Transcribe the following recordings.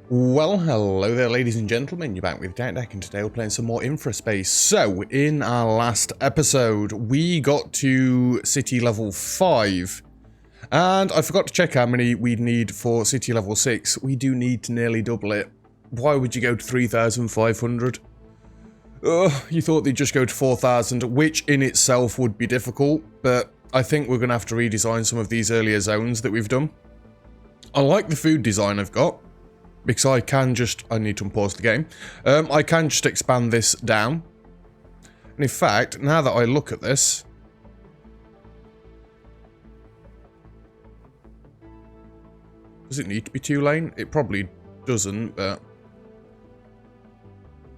Well, hello there, ladies and gentlemen. You're back with Deck, and today we're playing some more Infraspace. So, in our last episode, we got to city level 5. And I forgot to check how many we'd need for city level 6. We do need to nearly double it. Why would you go to 3,500? You thought they'd just go to 4,000, which in itself would be difficult. But I think we're going to have to redesign some of these earlier zones that we've done. I like the food design I've got. Because I need to unpause the game. I can just expand this down. And in fact, now that I look at this. Does it need to be 2-lane? It probably doesn't, but.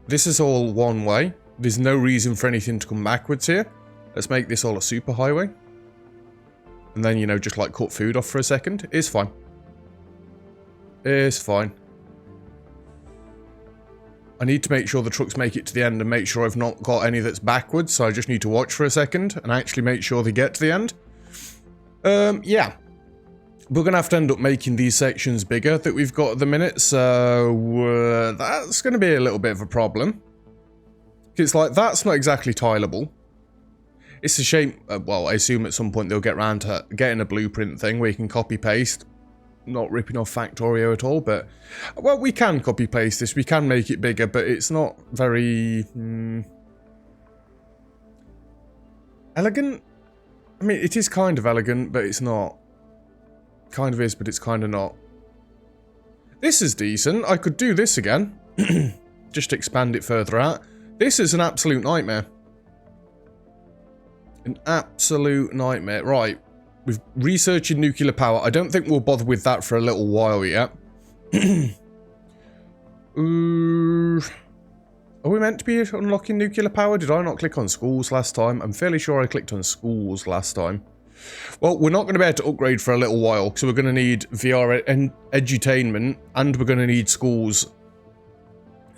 This is all one way. There's no reason for anything to come backwards here. Let's make this all a super highway. And then, you know, just like cut food off for a second. It's fine. It's fine. I need to make sure the trucks make it to the end and make sure I've not got any that's backwards, so I just need to watch for a second and actually make sure they get to the end. Yeah. We're going to have to end up making these sections bigger that we've got at the minute, so that's going to be a little bit of a problem. It's like, that's not exactly tileable. It's a shame, well, I assume at some point they'll get around to getting a blueprint thing where you can copy-paste. Not ripping off Factorio at all, but well, we can copy paste this, we can make it bigger, but it's not very elegant. I mean, it is kind of elegant, but it's not. Kind of is, but it's kind of not. This is decent. I could do this again. Just expand it further out. This is an absolute nightmare. An absolute nightmare. Right. We've researched nuclear power. I don't think we'll bother with that for a little while yet. Are we meant to be unlocking nuclear power? Did I not click on schools last time? I'm fairly sure I clicked on schools last time. Well, we're not going to be able to upgrade for a little while, so we're going to need VR edutainment, and we're going to need schools.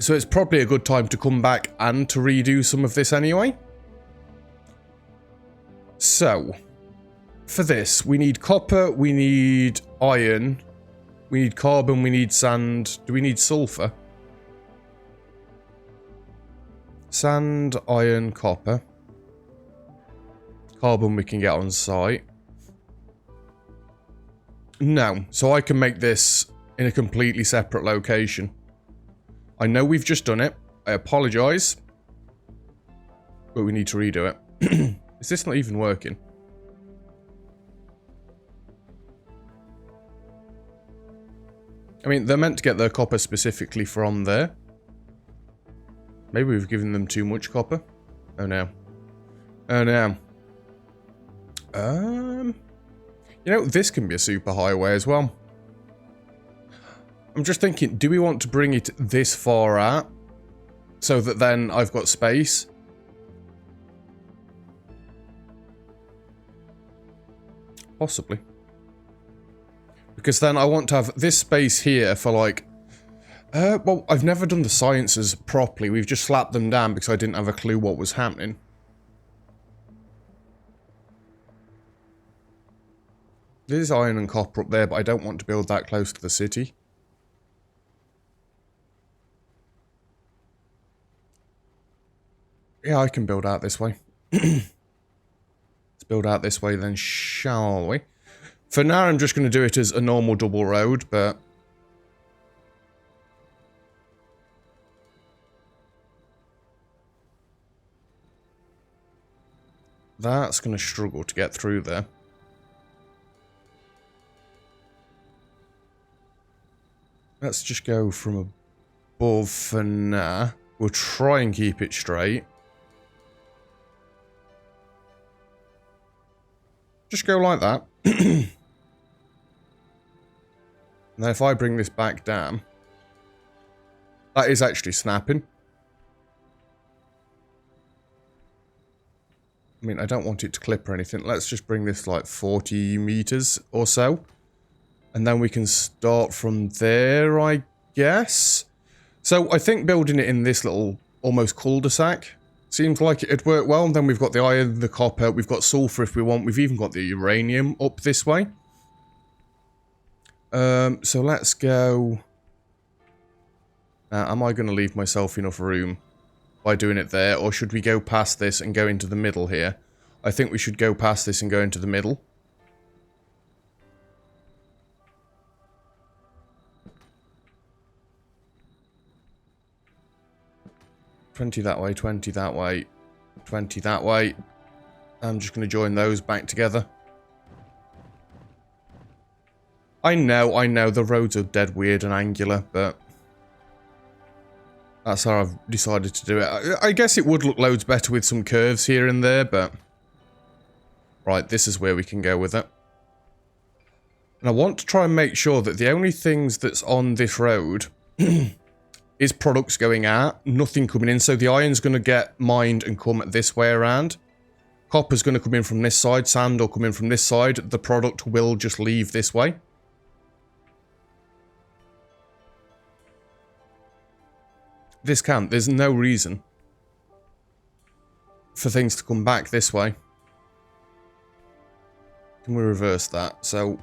So it's probably a good time to come back and to redo some of this anyway. So. For this, we need copper, we need iron, we need carbon, we need sand. Do we need sulfur? Sand, iron, copper. Carbon we can get on site. No, so I can make this in a completely separate location. I know we've just done it. I apologise. But we need to redo it. Is this not even working? I mean, they're meant to get their copper specifically from there. Maybe we've given them too much copper. Oh no. Oh no. You know, this can be a super highway as well. I'm just thinking, do we want to bring it this far out? So that then I've got space? Possibly. Because then I want to have this space here for like... well, I've never done the sciences properly. We've just slapped them down because I didn't have a clue what was happening. There's iron and copper up there, but I don't want to build that close to the city. Yeah, I can build out this way. Let's build out this way then, shall we? For now, I'm just going to do it as a normal double road, but... that's going to struggle to get through there. Let's just go from above for now. We'll try and keep it straight. Just go like that. And then if I bring this back down, that is actually snapping. I mean, I don't want it to clip or anything. Let's just bring this like 40 meters or so. And then we can start from there, I guess. So I think building it in this little almost cul-de-sac seems like it'd work well. And then we've got the iron, the copper, we've got sulfur if we want. We've even got the uranium up this way. So let's go Am I going to leave myself enough room by doing it there? Or should we go past this and go into the middle here? I think we should go past this and go into the middle. $20 that way, 20 that way, 20 that way. I'm just going to join those back together. I know, the roads are dead weird and angular, but that's how I've decided to do it. I guess it would look loads better with some curves here and there, but... Right, this is where we can go with it. And I want to try and make sure that the only things that's on this road is products going out, nothing coming in. So the iron's going to get mined and come this way around. Copper's going to come in from this side, sand will come in from this side. The product will just leave this way. This can't. There's no reason for things to come back this way. Can we reverse that? So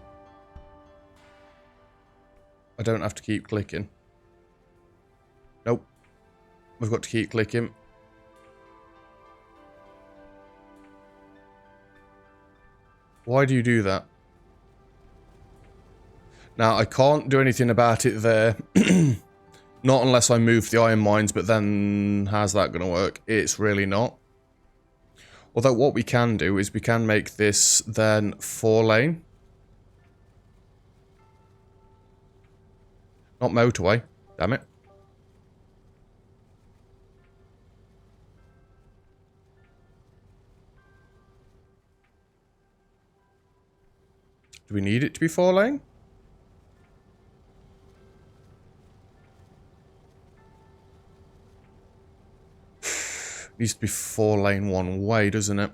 I don't have to keep clicking. Nope. We've got to keep clicking. Why do you do that? Now, I can't do anything about it there. Not unless I move the iron mines, but then how's that going to work? It's really not. Although what we can do is we can make this then 4-lane. Not motorway. Damn it. Do we need it to be 4-lane? Needs to be 4-lane one way, doesn't it?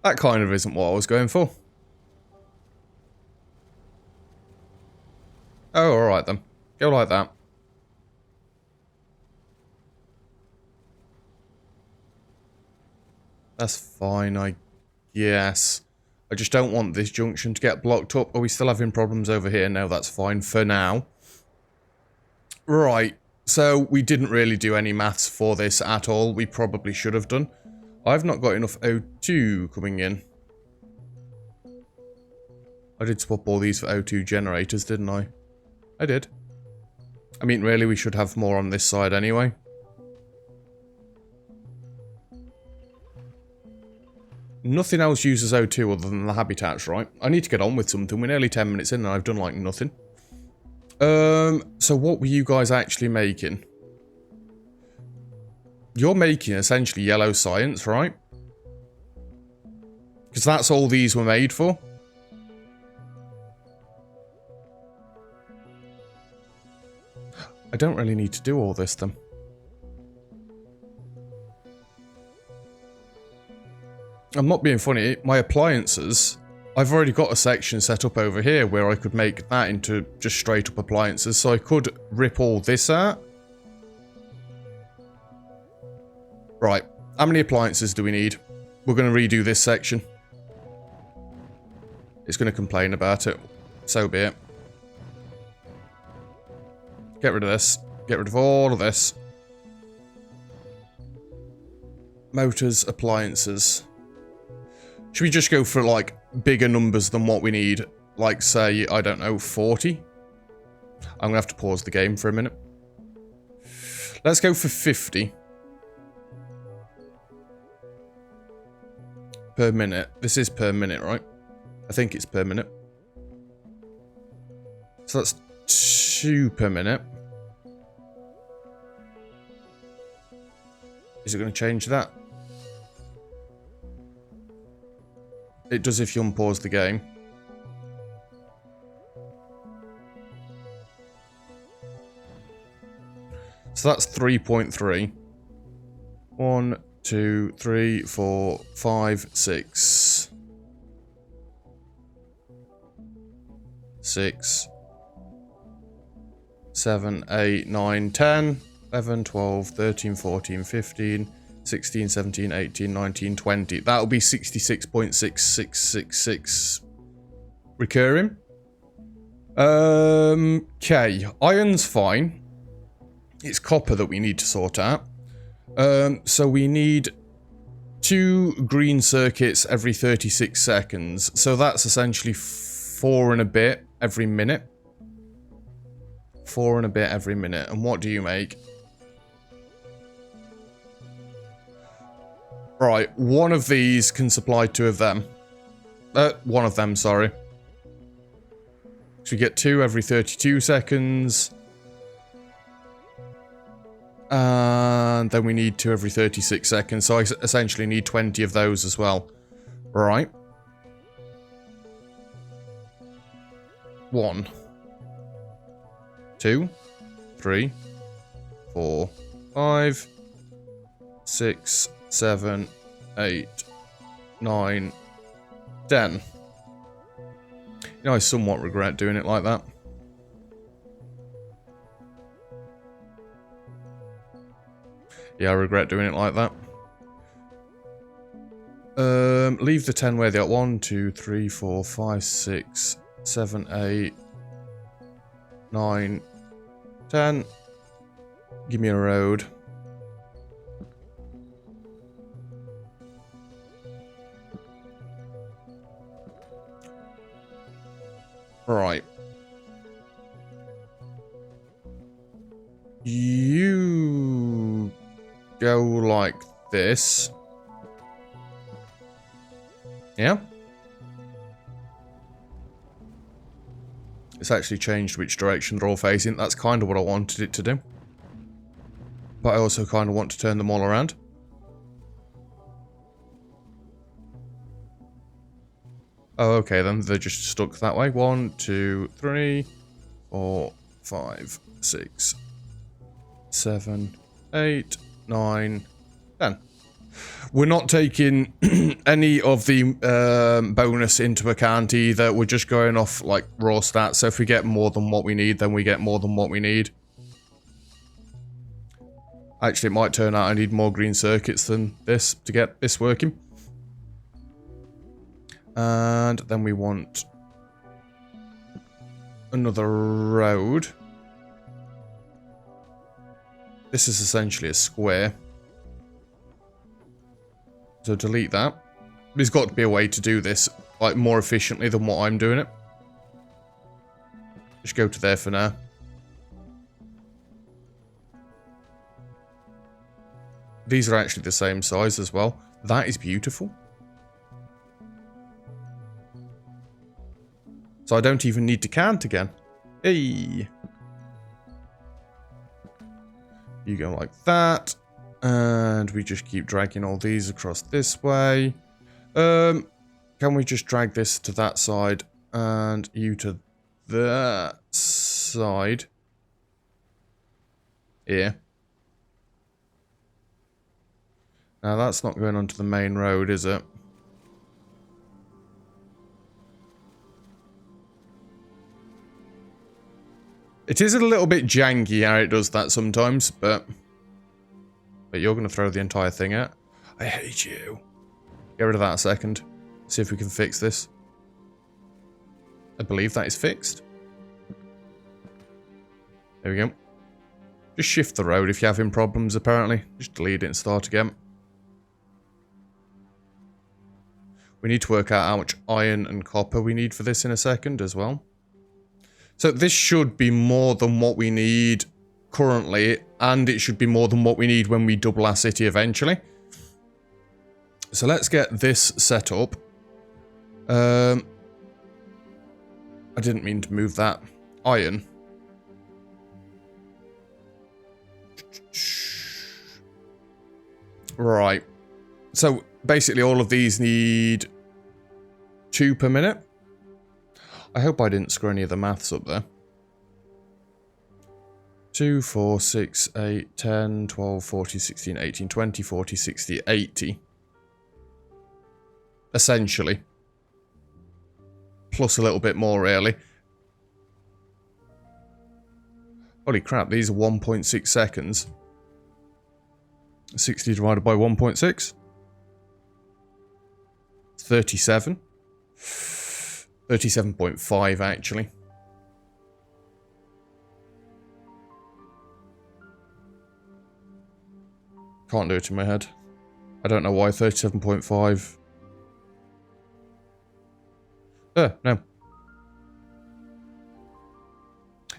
That kind of isn't what I was going for. Oh, alright then. Go like that. That's fine, I guess. I just don't want this junction to get blocked up. Are we still having problems over here? No, that's fine for now. Right, so we didn't really do any maths for this at all. We probably should have done. I've not got enough O2 coming in. I did swap all these for O2 generators, didn't I? I did. I mean, really, we should have more on this side anyway. Nothing else uses O2 other than the habitats, right? I need to get on with something. We're nearly 10 minutes in and I've done like nothing. So what were you guys actually making? You're making essentially yellow science, right? Because that's all these were made for. I don't really need to do all this then. I'm not being funny, my appliances, I've already got a section set up over here where I could make that into just straight up appliances, so I could rip all this out. Right, how many appliances do we need? We're going to redo this section. It's going to complain about it, so be it. Get rid of this, get rid of all of this. Motors, appliances. Should we just go for, like, bigger numbers than what we need? Like, say, I don't know, 40? I'm going to have to pause the game for a minute. Let's go for 50. Per minute. This is per minute, right? I think it's per minute. So that's 2 per minute. Is it going to change that? It does if you unpause the game. So that's 3.3. 1, 2, 3, 4, 5, 6. 6. 7, 8, 9, 10, 11, 12, 13, 14, 15, 16, 17, 18, 19, 20. That'll be 66.6666 recurring. Okay, iron's fine. It's copper that we need to sort out. So we need 2 green circuits every 36 seconds. So that's essentially 4 and a bit every minute. 4 and a bit every minute. And what do you make? Right, one of these can supply 2 of them. One of them, sorry. So we get 2 every 32 seconds. And then we need 2 every 36 seconds. So I essentially need 20 of those as well. Right. 1, 2, 3, 4, 5, 6, 7, 8, 9, 10. You know, I somewhat regret doing it like that. Yeah, I regret doing it like that. Leave the 10 where they are. 1, 2, 3, 4, 5, 6, 7, 8, 9, 10. Give me a road. Right. You go like this. Yeah? It's actually changed which direction they're all facing. That's kind of what I wanted it to do. But I also kind of want to turn them all around. Oh, okay, then they're just stuck that way. 1, 2, 3, 4, 5, 6, 7, 8, 9, 10. We're not taking any of the bonus into account either. We're just going off like raw stats. So if we get more than what we need, then we get more than what we need. Actually, it might turn out I need more green circuits than this to get this working. And then we want another road. This is essentially a square. So delete that. There's got to be a way to do this like more efficiently than what I'm doing it. Just go to there for now. These are actually the same size as well. That is beautiful. So I don't even need to count again. Hey! You go like that. And we just keep dragging all these across this way. Can we just drag this to that side and you to that side? Here. Now that's not going onto the main road, is it? It is a little bit janky how it does that sometimes, but you're going to throw the entire thing out. I hate you. Get rid of that a second. See if we can fix this. I believe that is fixed. There we go. Just shift the road if you're having problems, apparently. Just delete it and start again. We need to work out how much iron and copper we need for this in a second as well. So this should be more than what we need currently, and it should be more than what we need when we double our city eventually. So let's get this set up. I didn't mean to move that. Iron. Right. So basically all of these need 2 per minute. I hope I didn't screw any of the maths up there. 2, 4, 6, 8, 10, 12, 14, 16, 18, 20, 40, 60, 80. Essentially. Plus a little bit more, really. Holy crap, these are 1.6 seconds. 60 divided by 1.6. 37. 37.5 actually. Can't do it in my head. I don't know why 37.5. No.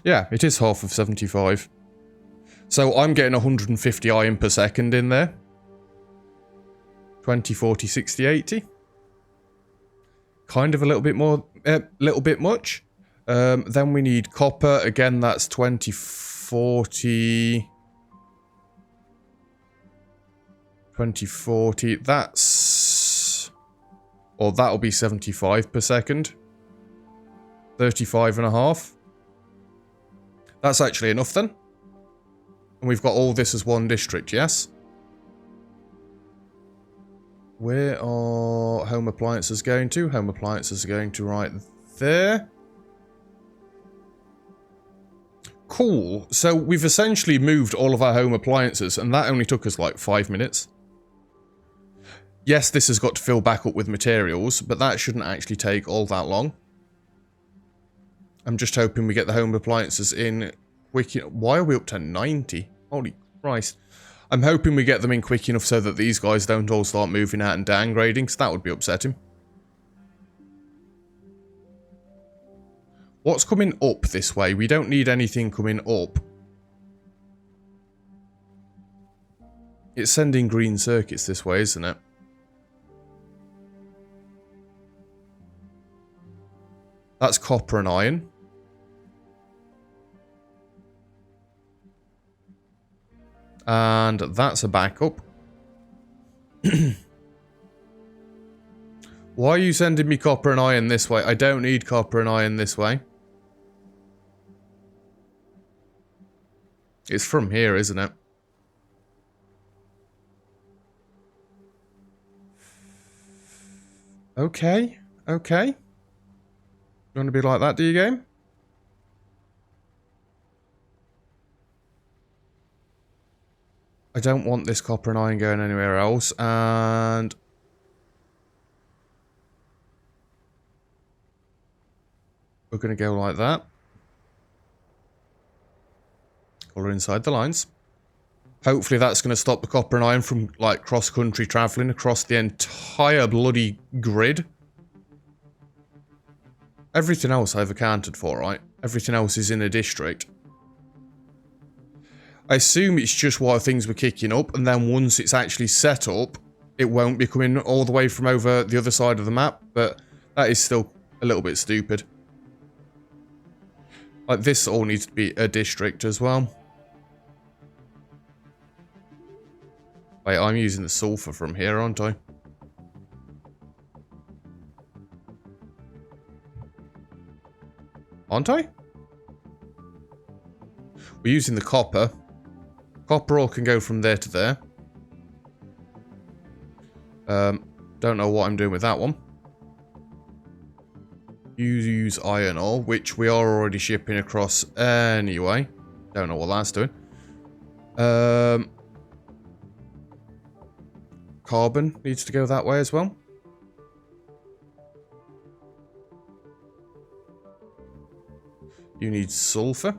Yeah, it is half of 75. So I'm getting 150 iron per second in there. 20, 40, 60, 80. Kind of a little bit more, little bit much. Then we need copper. Again, that's 20, 40... 2040, that's... Or that'll be 75 per second. 35 and a half. That's actually enough then. And we've got all this as one district, yes? Where are home appliances going to? Home appliances are going to right there. Cool. So we've essentially moved all of our home appliances, and that only took us like 5 minutes. Yes, this has got to fill back up with materials, but that shouldn't actually take all that long. I'm just hoping we get the home appliances in quick. Why are we up to 90? Holy Christ. I'm hoping we get them in quick enough so that these guys don't all start moving out and downgrading, because that would be upsetting. What's coming up this way? We don't need anything coming up. It's sending green circuits this way, isn't it? That's copper and iron. And that's a backup. Why are you sending me copper and iron this way? I don't need copper and iron this way. It's from here, isn't it? Okay, okay. You want to be like that, do you, game? I don't want this copper and iron going anywhere else, and... we're going to go like that. Colour inside the lines. Hopefully that's going to stop the copper and iron from, like, cross-country travelling across the entire bloody grid. Everything else I've accounted for, right? Everything else is in a district. I assume it's just while things were kicking up, and then once it's actually set up, it won't be coming all the way from over the other side of the map, but that is still a little bit stupid. Like, this all needs to be a district as well. Wait, I'm using the sulfur from here, aren't I? Aren't I? We're using the copper. Copper ore can go from there to there. Don't know what I'm doing with that one. You use iron ore, which we are already shipping across anyway. Don't know what that's doing. Carbon needs to go that way as well. You need sulfur.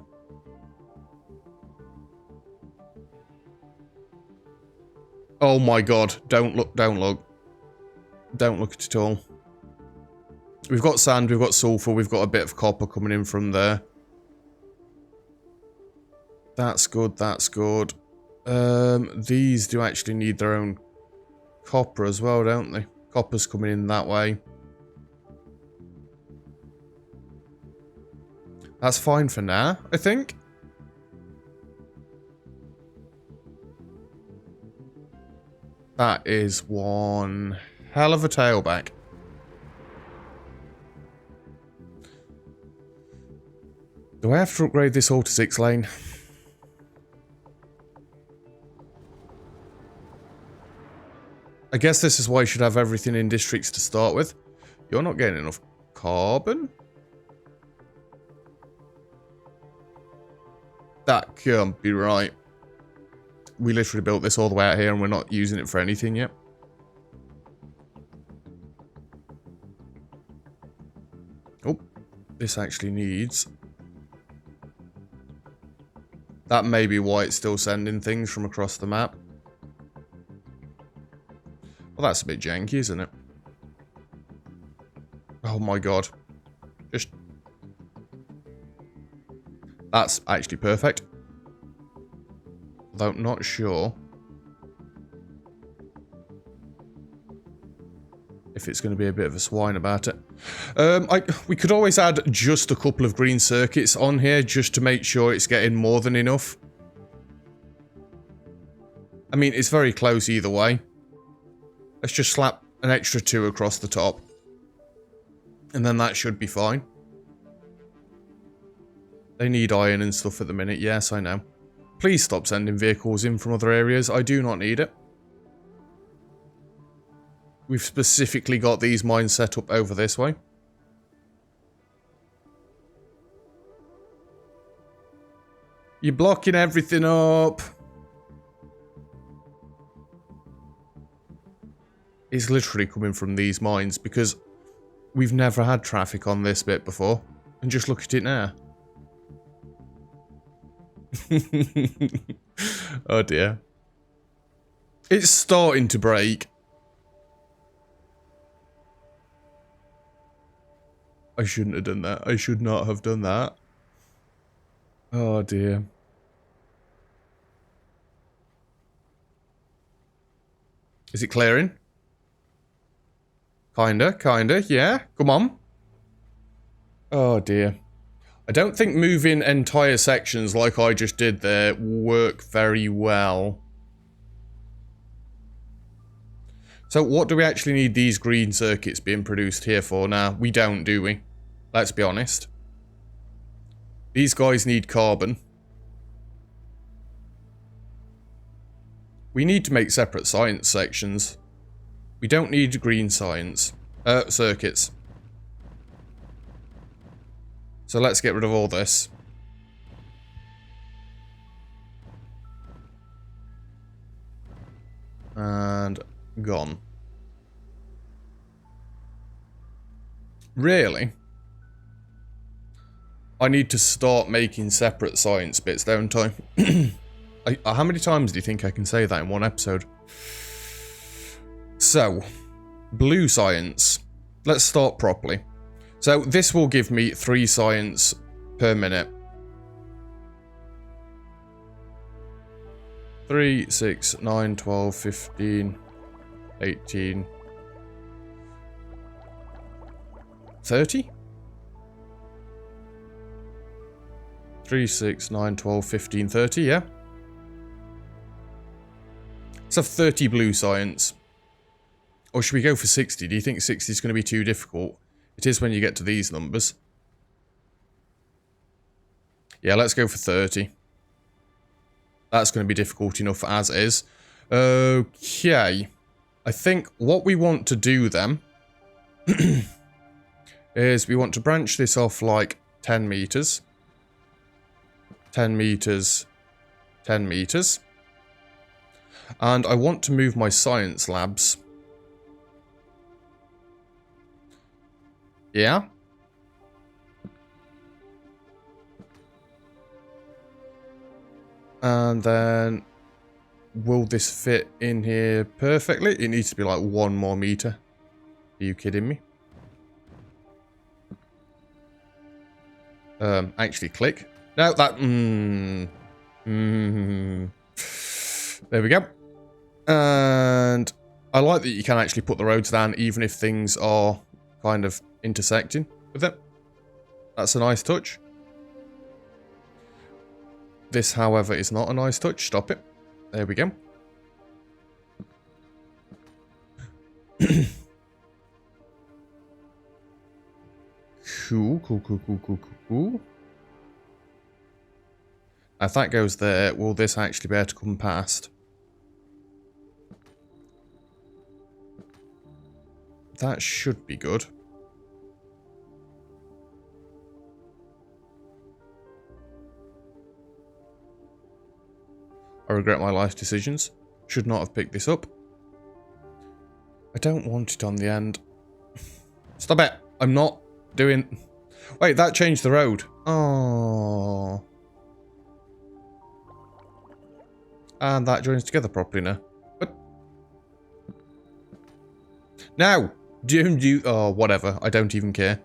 Oh my god, don't look, don't look. Don't look at it all. We've got sand, we've got sulfur, we've got a bit of copper coming in from there. That's good, that's good. These do actually need their own copper as well, don't they? Copper's coming in that way. That's fine for now, I think. That is one hell of a tailback. Do I have to upgrade this all to 6 lane? I guess this is why you should have everything in districts to start with. You're not getting enough carbon? That can't be right. we literally built this all the way out here and we're not using it for anything yet. Oh, this actually needs... That may be why it's still sending things from across the map. Well, that's a bit janky, isn't it? Oh my god. Just... That's actually perfect. Though not sure if it's going to be a bit of a swine about it. We could always add just a couple of green circuits on here just to make sure it's getting more than enough. I mean, it's very close either way. Let's just slap an extra 2 across the top. And then that should be fine. They need iron and stuff at the minute. Yes, I know. Please stop sending vehicles in from other areas. I do not need it. We've specifically got these mines set up over this way. You're blocking everything up. It's literally coming from these mines because we've never had traffic on this bit before. And just look at it now. Oh dear. It's starting to break. I shouldn't have done that. I should not have done that. Oh dear. Is it clearing? Kinda, yeah. Come on. Oh dear. I don't think moving entire sections like I just did there work very well. So what do we actually need these green circuits being produced here for now? We don't, do we? Let's be honest. These guys need carbon. We need to make separate science sections. We don't need green science. Circuits. So let's get rid of all this. And gone. Really? I need to start making separate science bits, don't I? How many times do you think I can say that in one episode? So, blue science. Let's start properly. So this will give me 3 science per minute. 3, 6, 9, 12, 15, 18, 30? 3, 6, 9, 12, 15, 30, yeah. Let's have 30 blue science. Or should we go for 60? Do you think 60 is going to be too difficult? It is when you get to these numbers. Yeah, let's go for 30. That's going to be difficult enough as is. Okay. I think what we want to do then is we want to branch this off like 10 meters. 10 meters. 10 meters. And I want to move my science labs. Yeah. And then will this fit in here perfectly? It needs to be like 1 more meter. Are you kidding me? Actually click. No, that... There we go. And I like that you can actually put the roads down even if things are kind of intersecting with it. That's a nice touch. This, however, is not a nice touch. Stop it. There we go. Cool. If that goes there, will this actually be able to come past? That should be good. I regret my life decisions. Should not have picked this up. I don't want it on the end. Stop it! I'm not doing... Wait, that changed the road. Oh. And that joins together properly now. But... Now! Do you... Oh, whatever. I don't even care.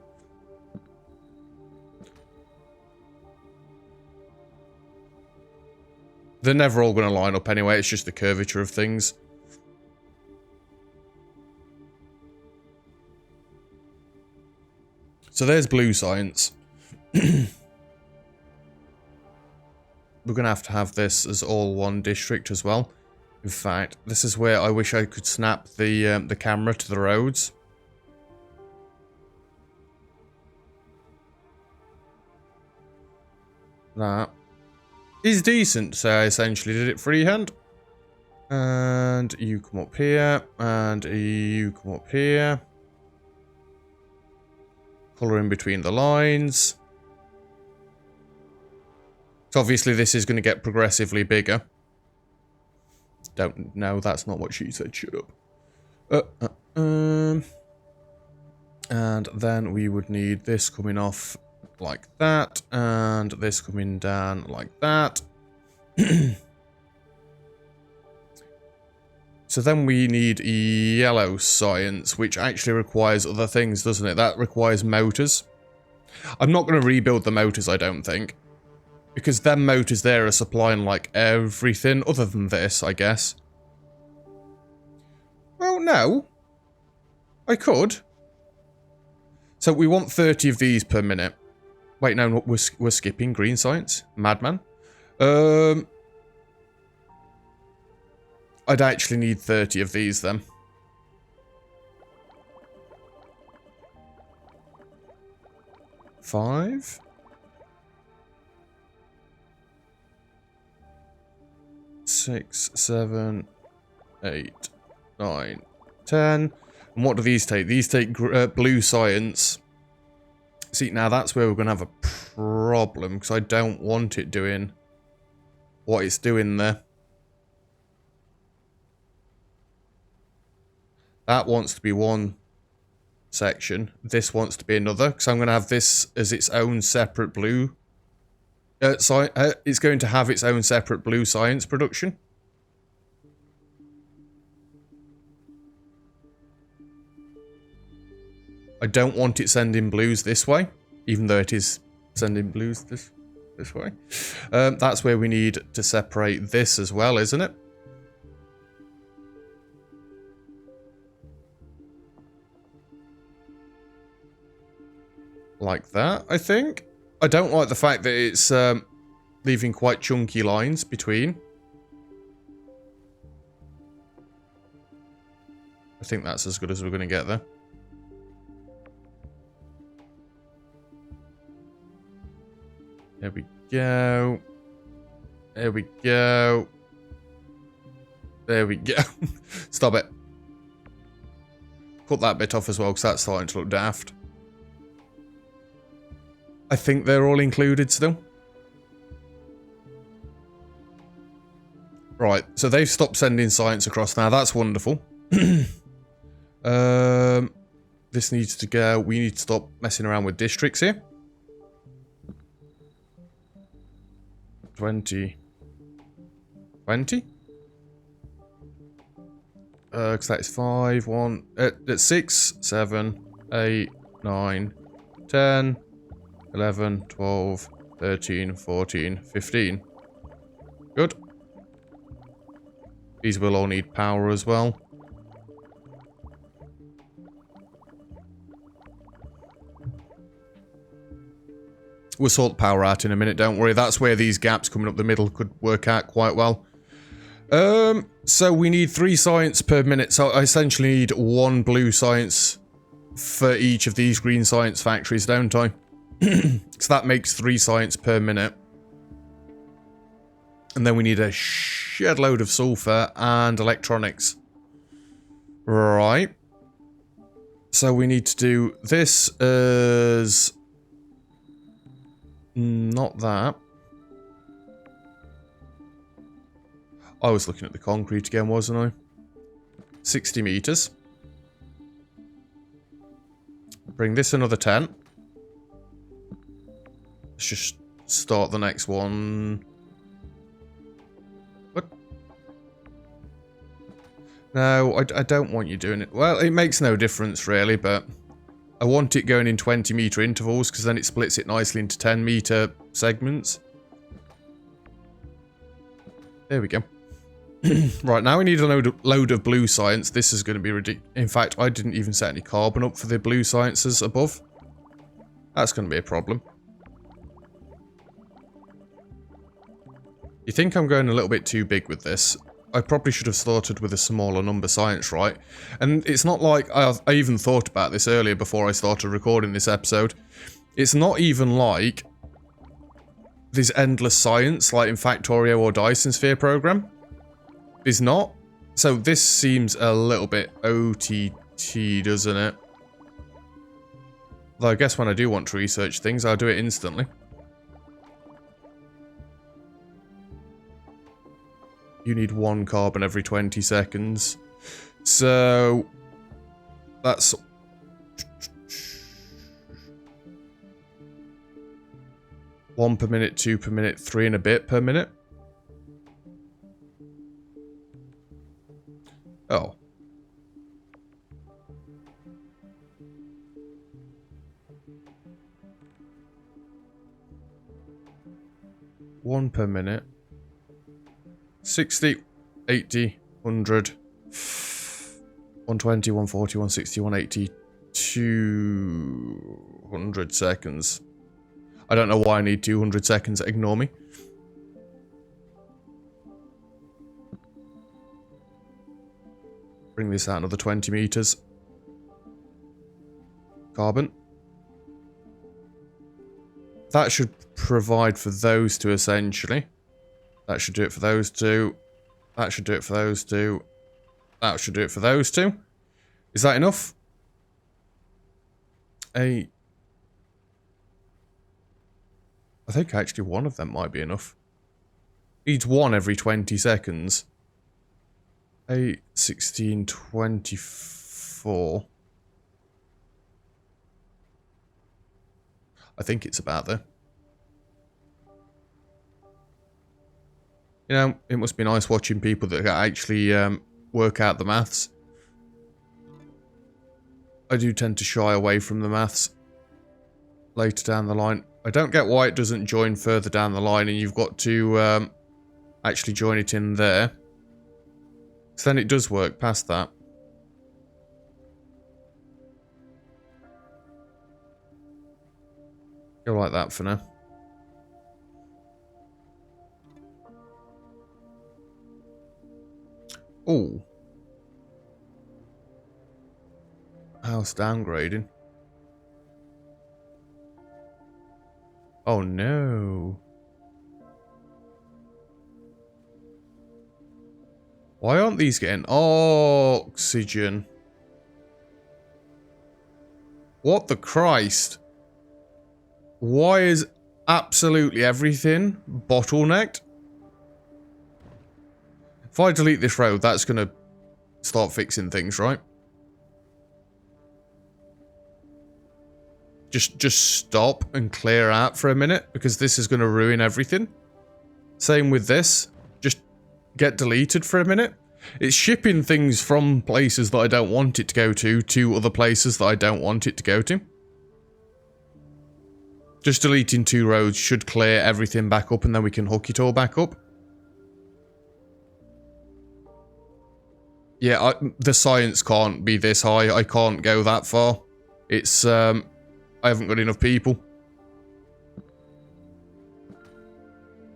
They're never all going to line up anyway. It's just the curvature of things. So there's blue science. We're going to have this as all one district as well. In fact, this is where I wish I could snap the camera to the roads. That is decent, so I essentially did it freehand. And you come up here, and you come up here. Colour in between the lines. So obviously this is going to get progressively bigger. Don't know, that's not what she said, shut up. And then we would need this coming off like that, and this coming down like that. So then we need yellow science, which actually requires other things, doesn't it? That requires motors. I'm not going to rebuild the motors, I don't think. Because them motors there are supplying, like, everything other than this, I guess. Well, no. I could. So we want 30 of these per minute. Wait, no, we're skipping green science. Madman. I'd actually need 30 of these then. Five? 6, 7, 8, 9, 10. And what do these take? These take blue science. See, now that's where we're going to have a problem, because I don't want it doing what it's doing there. That wants to be one section. This wants to be another, because I'm going to have this as its own separate blue. It's going to have its own separate blue science production. I don't want it sending blues this way, even though it is sending blues this way. That's where we need to separate this as well, isn't it? Like that, I think. I don't like the fact that it's leaving quite chunky lines between. I think that's as good as we're going to get there. There we go. There we go. There we go. Stop it. Cut that bit off as well, because that's starting to look daft. I think they're all included still. Right, so they've stopped sending science across now. That's wonderful. This needs to go. We need to stop messing around with districts here. 20. 20? Because that is 5, 1, 6, 7, 8, 9, 10, 11, 12, 13, 14, 15. Good. These will all need power as well. We'll sort power out in a minute, don't worry. That's where these gaps coming up the middle could work out quite well. So we need 3 science per minute. So I essentially need 1 blue science for each of these green science factories, don't I? So that makes 3 science per minute. And then we need a shed load of sulfur and electronics. Right. So we need to do this as... not that. I was looking at the concrete again, wasn't I? 60 meters. Bring this another 10. Let's just start the next one. What? No, I don't want you doing it. Well, it makes no difference really, but I want it going in 20-meter intervals because then it splits it nicely into 10-meter segments. There we go. Right, now we need a load of blue science. This is going to be ridiculous. In fact, I didn't even set any carbon up for the blue sciences above. That's going to be a problem. You think I'm going a little bit too big with this? I probably should have started with a smaller number science, right? And it's not like I even thought about this earlier before I started recording this episode. It's not even like there's endless science like in Factorio or Dyson Sphere program. Is not. So this seems a little bit OTT, doesn't it? Though I guess when I do want to research things, I'll do it instantly. You need 1 carbon every 20 seconds. So that's 1 per minute, 2 per minute, 3 and a bit per minute. Oh. One per minute. 60, 80, 100, 120, 140, 160, 180, 200 seconds. I don't know why I need 200 seconds, ignore me. Bring this out another 20 meters. Carbon. That should provide for those two essentially. That should do it for those two. That should do it for those two. That should do it for those two. Is that enough? I think actually one of them might be enough. Needs 1 every 20 seconds. 8, 16, 24. I think it's about there. You know, it must be nice watching people that actually work out the maths. I do tend to shy away from the maths later down the line. I don't get why it doesn't join further down the line and you've got to actually join it in there. So then it does work past that. Go like that for now. Oh. House downgrading. Oh no. Why aren't these getting oxygen? What the Christ? Why is absolutely everything bottlenecked? If I delete this road, that's going to start fixing things, right? Just stop and clear out for a minute, because this is going to ruin everything. Same with this. Just get deleted for a minute. It's shipping things from places that I don't want it to go to other places that I don't want it to go to. Just deleting 2 roads should clear everything back up, and then we can hook it all back up. Yeah, the science can't be this high. I can't go that far. It's, I haven't got enough people.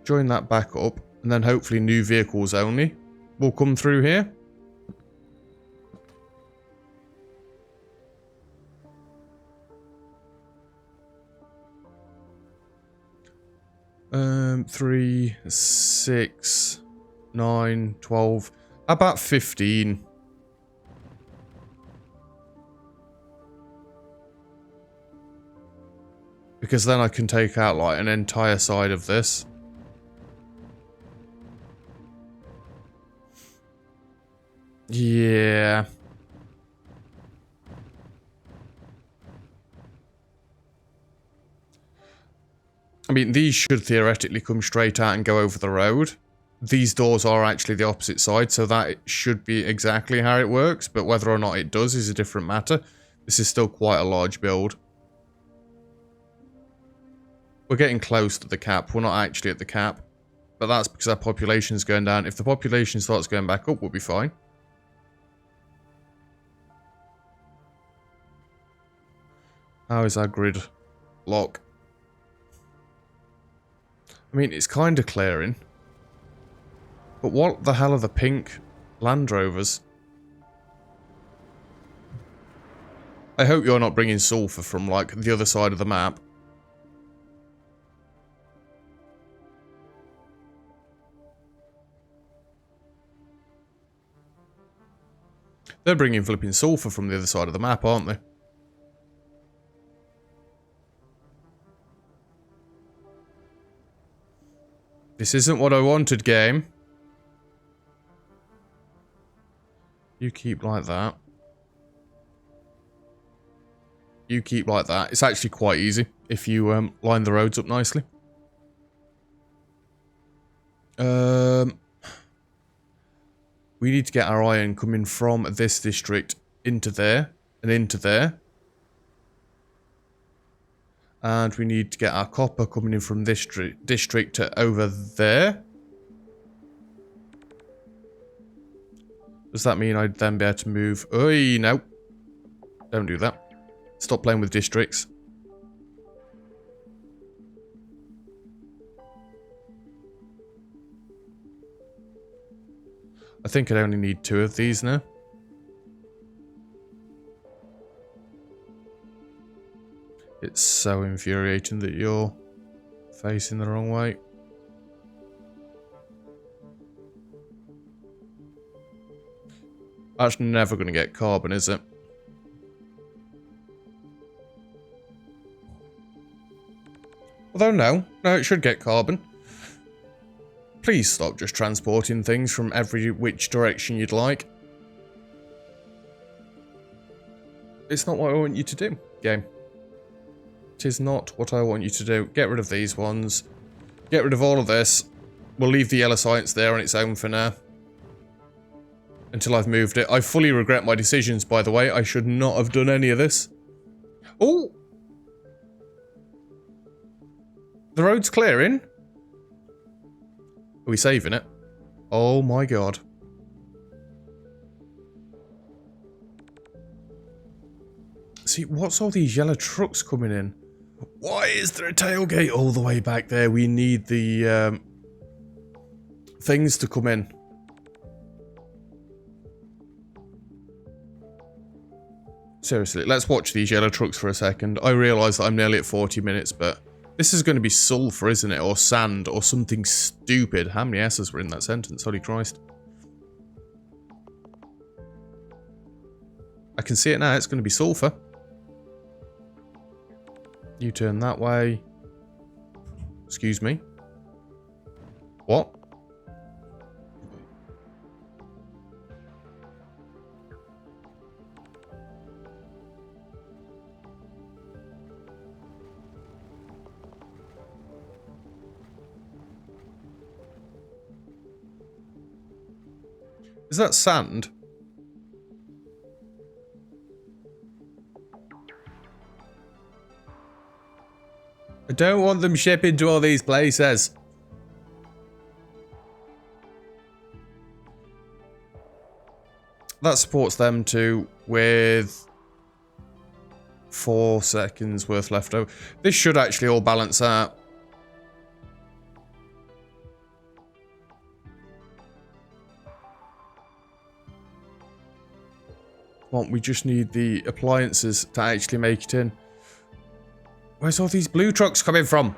Join that back up, and then hopefully new vehicles only will come through here. Um, 3, 6, 9, 12... About 15. Because then I can take out like an entire side of this. Yeah. I mean, these should theoretically come straight out and go over the road. These doors are actually the opposite side, so that should be exactly how it works, but whether or not it does is a different matter. This is still quite a large build. We're getting close to the cap. We're not actually at the cap, but that's because our population is going down. If the population starts going back up, we'll be fine. How is our grid lock? I mean, it's kind of clearing. But what the hell are the pink Land Rovers? I hope you're not bringing sulfur from, like, the other side of the map. They're bringing flipping sulfur from the other side of the map, aren't they? This isn't what I wanted, game. You keep like that. You keep like that. It's actually quite easy if you line the roads up nicely. We need to get our iron coming from this district into there and into there. And we need to get our copper coming in from this district to over there. Does that mean I'd then be able to move? Oi, no. Don't do that. Stop playing with districts. I think I only need 2 of these now. It's so infuriating that you're facing the wrong way. That's never going to get carbon, is it? Although no, it should get carbon. Please stop just transporting things from every which direction you'd like. It's not what I want you to do, game. It is not what I want you to do. Get rid of these ones. Get rid of all of this. We'll leave the yellow science there on its own for now. Until I've moved it. I fully regret my decisions, by the way. I should not have done any of this. Oh! The road's clearing. Are we saving it? Oh my god. See, what's all these yellow trucks coming in? Why is there a tailgate all the way back there? We need the things to come in. Seriously, let's watch these yellow trucks for a second. I realise that I'm nearly at 40 minutes, but this is going to be sulfur, isn't it? Or sand, or something stupid. How many S's were in that sentence? Holy Christ. I can see it now. It's going to be sulfur. You turn that way. Excuse me. What? Is that sand? I don't want them shipping to all these places. That supports them too, with 4 seconds worth left over. This should actually all balance out. Well, we just need the appliances to actually make it in. Where's all these blue trucks coming from?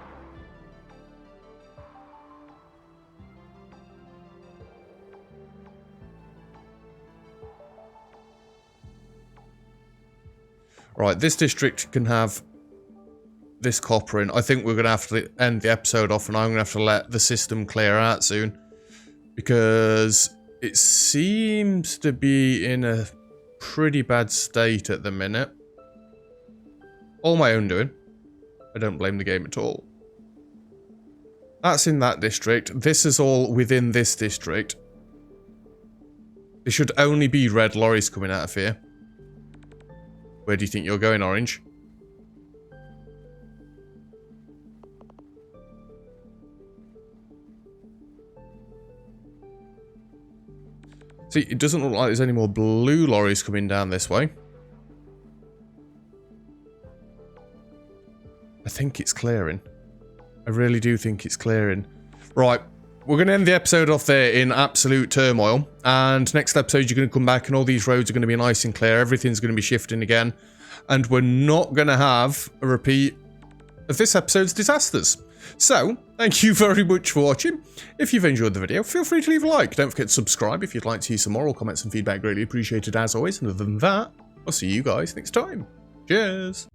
Right, this district can have this copper in. I think we're going to have to end the episode off, and I'm going to have to let the system clear out soon. Because It seems to be in a pretty bad state at the minute. All my own doing. I don't blame the game at all. That's in that district. This is all within this district. There should only be red lorries coming out of here. Where do you think you're going, Orange? See, it doesn't look like there's any more blue lorries coming down this way. I think it's clearing. I really do think it's clearing. Right, we're going to end the episode off there in absolute turmoil. And next episode, you're going to come back and all these roads are going to be nice and clear. Everything's going to be shifting again. And we're not going to have a repeat of this episode's disasters. So, thank you very much for watching. If you've enjoyed the video, feel free to leave a like. Don't forget to subscribe if you'd like to see some more. Comments and feedback greatly appreciated as always. And other than that, I'll see you guys next time. Cheers.